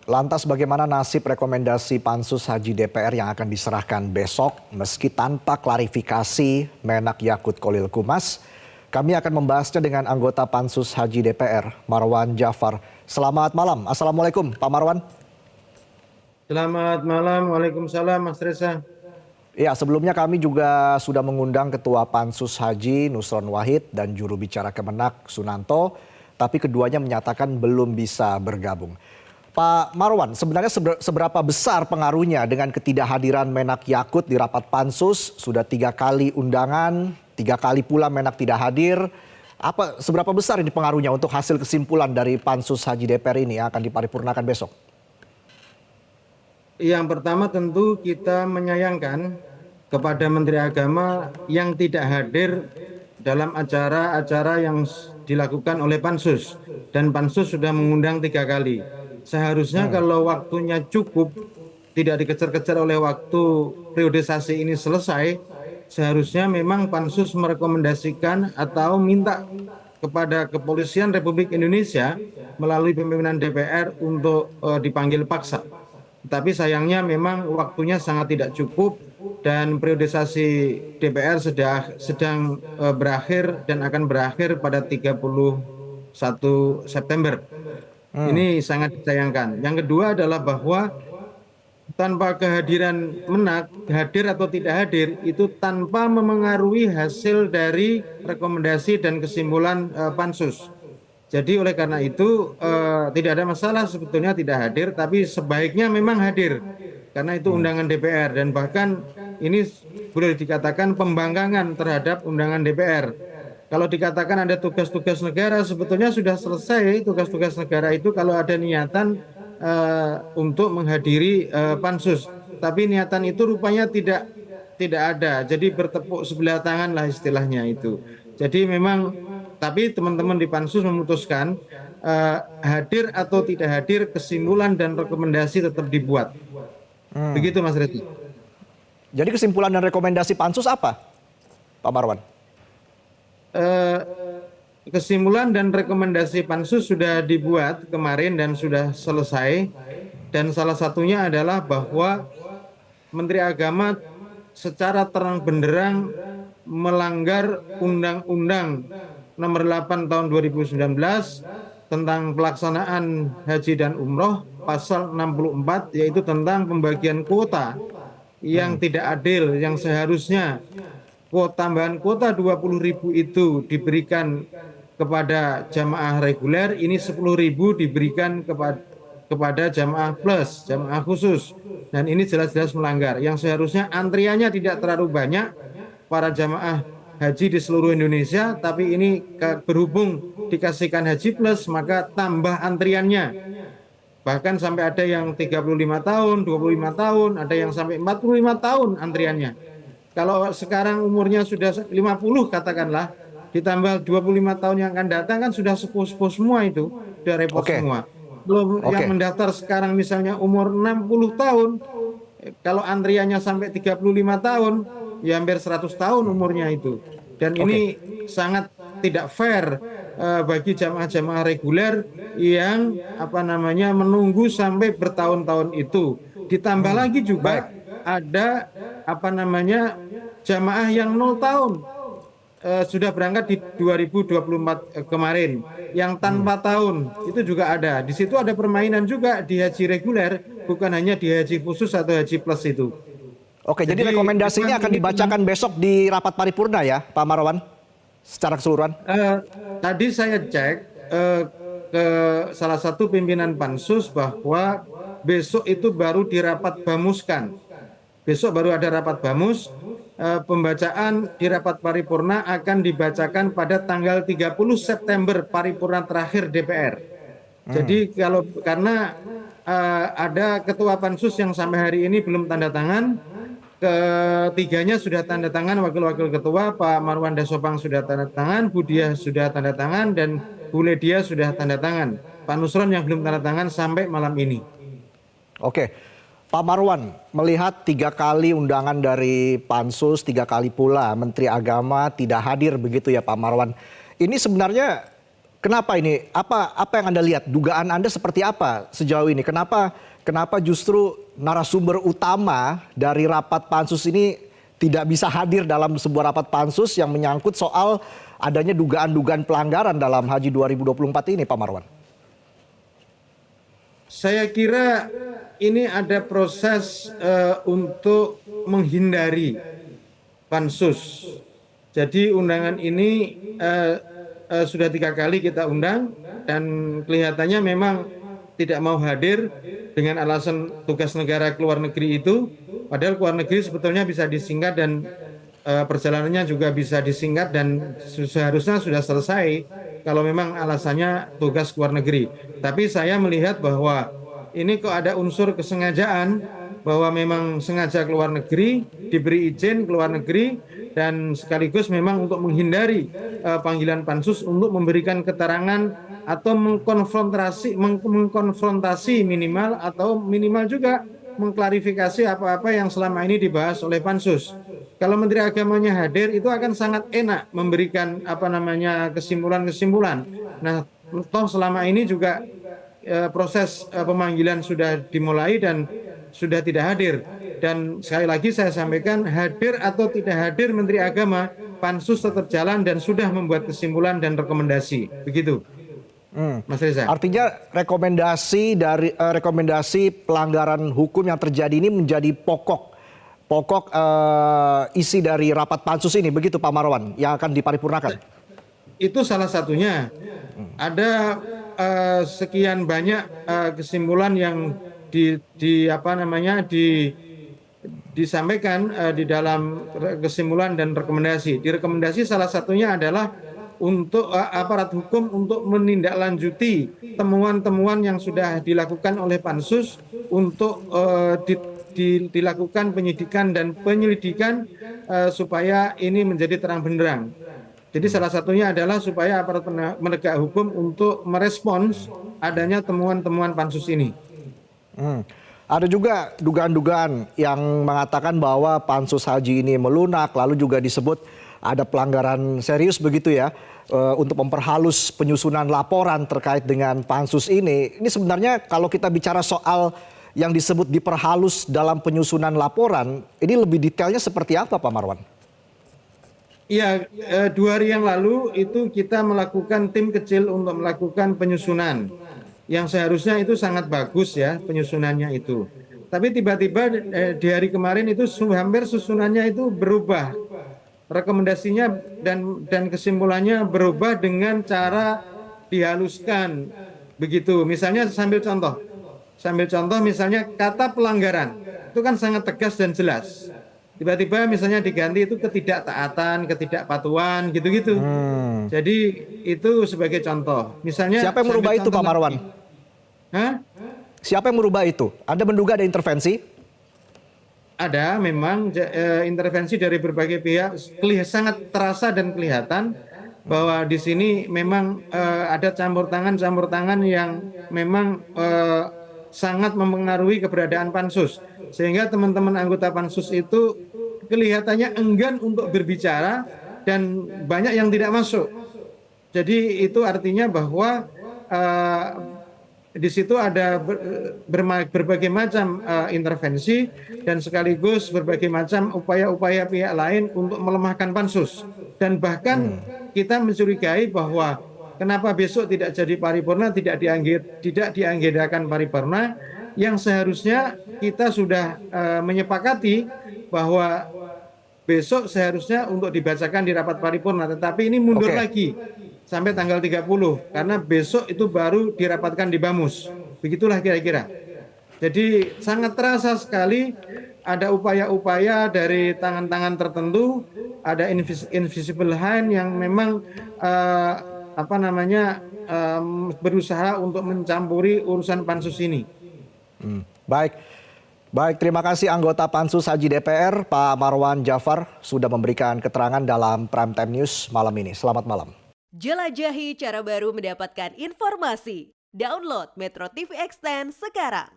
Lantas bagaimana nasib rekomendasi Pansus Haji DPR yang akan diserahkan besok meski tanpa klarifikasi Menak Yakut Kholil Kumas? Kami akan membahasnya dengan anggota Pansus Haji DPR, Marwan Jafar. Selamat malam. Assalamualaikum Pak Marwan. Selamat malam, Waalaikumsalam Mas Reza. Ya, sebelumnya kami juga sudah mengundang Ketua Pansus Haji Nusron Wahid dan juru bicara Kemenak Sunanto, tapi keduanya menyatakan belum bisa bergabung. Pak Marwan, sebenarnya seberapa besar pengaruhnya dengan ketidakhadiran Menak Yakut di rapat Pansus? Sudah 3 kali undangan, 3 kali pula Menak tidak hadir. Seberapa besar ini pengaruhnya untuk hasil kesimpulan dari Pansus Haji DPR ini yang akan diparipurnakan besok? Yang pertama tentu kita menyayangkan kepada Menteri Agama yang tidak hadir dalam acara-acara yang dilakukan oleh Pansus. Dan Pansus sudah mengundang 3 kali. Seharusnya kalau waktunya cukup, tidak dikejar-kejar oleh waktu periodisasi ini selesai, seharusnya memang Pansus merekomendasikan atau minta kepada Kepolisian Republik Indonesia melalui pimpinan DPR untuk dipanggil paksa. Tapi sayangnya memang waktunya sangat tidak cukup dan periodisasi DPR sedang berakhir dan akan berakhir pada 31 September. Ini sangat disayangkan. Yang kedua adalah bahwa tanpa kehadiran Menak, hadir atau tidak hadir, itu tanpa memengaruhi hasil dari rekomendasi dan kesimpulan Pansus. Jadi oleh karena itu tidak ada masalah sebetulnya tidak hadir, tapi sebaiknya memang hadir. Karena itu undangan DPR dan bahkan ini boleh dikatakan pembangkangan terhadap undangan DPR. Kalau dikatakan ada tugas-tugas negara, sebetulnya sudah selesai tugas-tugas negara itu kalau ada niatan untuk menghadiri Pansus. Tapi niatan itu rupanya tidak ada. Jadi bertepuk sebelah tangan lah istilahnya itu. Jadi memang, tapi teman-teman di Pansus memutuskan hadir atau tidak hadir, kesimpulan dan rekomendasi tetap dibuat. Begitu Mas Reti. Jadi kesimpulan dan rekomendasi Pansus apa, Pak Marwan? Kesimpulan dan rekomendasi Pansus sudah dibuat kemarin dan sudah selesai, dan salah satunya adalah bahwa Menteri Agama secara terang benderang melanggar Undang-Undang Nomor 8 Tahun 2019 tentang pelaksanaan haji dan umroh, pasal 64, yaitu tentang pembagian kuota yang tidak adil, yang seharusnya tambahan kuota 20.000 itu diberikan kepada jamaah reguler, ini 10.000 diberikan kepada jamaah plus, jamaah khusus. Dan ini jelas-jelas melanggar. Yang seharusnya antriannya tidak terlalu banyak para jamaah haji di seluruh Indonesia, tapi ini berhubung dikasihkan haji plus, maka tambah antriannya. Bahkan sampai ada yang 35 tahun, 25 tahun, ada yang sampai 45 tahun antriannya. Kalau sekarang umurnya sudah 50 katakanlah, ditambah 25 tahun yang akan datang kan sudah sepuh-sepuh semua itu, sudah repot semua. Belum yang mendaftar sekarang misalnya umur 60 tahun, kalau antriannya sampai 35 tahun, ya hampir 100 tahun umurnya itu. Dan ini sangat tidak fair bagi jamaah-jamaah reguler yang menunggu sampai bertahun-tahun itu. Ditambah lagi juga ada jamaah yang 0 tahun sudah berangkat di 2024 kemarin, yang tanpa tahun itu juga ada. Di situ ada permainan juga di haji reguler, bukan hanya di haji khusus atau haji plus itu. Oke, jadi rekomendasi ini akan dibacakan besok di rapat paripurna ya, Pak Marwan, secara keseluruhan? Tadi saya cek ke salah satu pimpinan Pansus bahwa besok itu baru dirapat bamuskan. Besok baru ada rapat bamus, pembacaan di rapat paripurna akan dibacakan pada tanggal 30 September paripurna terakhir DPR. Jadi karena ada ketua Pansus yang sampai hari ini belum tanda tangan, ketiganya sudah tanda tangan, wakil-wakil ketua Pak Marwan Dasopang sudah tanda tangan, Bu Diah sudah tanda tangan, dan Bu Ledia sudah tanda tangan. Pak Nusron yang belum tanda tangan sampai malam ini. Oke, Pak Marwan, melihat 3 kali undangan dari Pansus, 3 kali pula Menteri Agama tidak hadir begitu ya Pak Marwan. Ini sebenarnya Kenapa ini? Apa yang Anda lihat? Dugaan Anda seperti apa sejauh ini? Kenapa justru narasumber utama dari rapat pansus ini tidak bisa hadir dalam sebuah rapat pansus yang menyangkut soal adanya dugaan-dugaan pelanggaran dalam Haji 2024 ini, Pak Marwan? Saya kira ini ada proses untuk menghindari pansus. Jadi undangan ini sudah 3 kali kita undang dan kelihatannya memang tidak mau hadir dengan alasan tugas negara ke luar negeri itu. Padahal ke luar negeri sebetulnya bisa disingkat dan perjalanannya juga bisa disingkat dan seharusnya sudah selesai kalau memang alasannya tugas ke luar negeri. Tapi saya melihat bahwa ini kok ada unsur kesengajaan bahwa memang sengaja ke luar negeri, diberi izin ke luar negeri, dan sekaligus memang untuk menghindari panggilan pansus untuk memberikan keterangan atau mengkonfrontasi minimal atau minimal juga mengklarifikasi apa-apa yang selama ini dibahas oleh pansus. Kalau Menteri Agamanya hadir itu akan sangat enak memberikan kesimpulan-kesimpulan. Nah, toh selama ini juga proses pemanggilan sudah dimulai dan sudah tidak hadir. Dan sekali lagi saya sampaikan, hadir atau tidak hadir Menteri Agama, pansus tetap jalan dan sudah membuat kesimpulan dan rekomendasi. Begitu, Mas Reza. Artinya rekomendasi pelanggaran hukum yang terjadi ini menjadi pokok isi dari rapat pansus ini, begitu Pak Marwan, yang akan diparipurnakan? Itu salah satunya. Ada sekian banyak kesimpulan yang disampaikan di dalam kesimpulan dan rekomendasi. Di rekomendasi salah satunya adalah untuk aparat hukum untuk menindaklanjuti temuan-temuan yang sudah dilakukan oleh pansus untuk dilakukan penyidikan dan penyelidikan supaya ini menjadi terang benderang. Jadi salah satunya adalah supaya aparat penegak hukum untuk merespons adanya temuan-temuan pansus ini. Ada juga dugaan-dugaan yang mengatakan bahwa pansus haji ini melunak, lalu juga disebut ada pelanggaran serius begitu ya, untuk memperhalus penyusunan laporan terkait dengan pansus ini. Ini sebenarnya kalau kita bicara soal yang disebut diperhalus dalam penyusunan laporan, ini lebih detailnya seperti apa Pak Marwan? Iya, 2 hari yang lalu itu kita melakukan tim kecil untuk melakukan penyusunan. Yang seharusnya itu sangat bagus ya penyusunannya itu. Tapi tiba-tiba di hari kemarin itu hampir susunannya itu berubah. Rekomendasinya dan kesimpulannya berubah dengan cara dihaluskan. Begitu, misalnya sambil contoh misalnya kata pelanggaran, itu kan sangat tegas dan jelas. Tiba-tiba misalnya diganti itu ketidaktaatan, ketidakpatuhan, gitu-gitu. Jadi itu sebagai contoh. Misalnya siapa yang merubah itu Pak Marwan? Hah? Siapa yang merubah itu? Anda menduga ada intervensi? Ada memang intervensi dari berbagai pihak, sangat terasa dan kelihatan bahwa di sini memang ada campur tangan yang memang sangat mempengaruhi keberadaan pansus. Sehingga teman-teman anggota pansus itu kelihatannya enggan untuk berbicara dan banyak yang tidak masuk. Jadi itu artinya bahwa di situ ada berbagai macam intervensi dan sekaligus berbagai macam upaya-upaya pihak lain untuk melemahkan pansus. Dan bahkan kita mencurigai bahwa kenapa besok tidak jadi paripurna, tidak dianggedakan paripurna, yang seharusnya kita sudah menyepakati bahwa besok seharusnya untuk dibacakan di rapat paripurna, tetapi ini mundur lagi sampai tanggal 30 karena besok itu baru dirapatkan di Bamus. Begitulah kira-kira. Jadi sangat terasa sekali ada upaya-upaya dari tangan-tangan tertentu, ada invisible hand yang memang berusaha untuk mencampuri urusan pansus ini. Baik, terima kasih anggota Pansus Haji DPR Pak Marwan Jafar sudah memberikan keterangan dalam Prime Time News malam ini. Selamat malam. Jelajahi cara baru mendapatkan informasi. Download Metro TV Extend sekarang.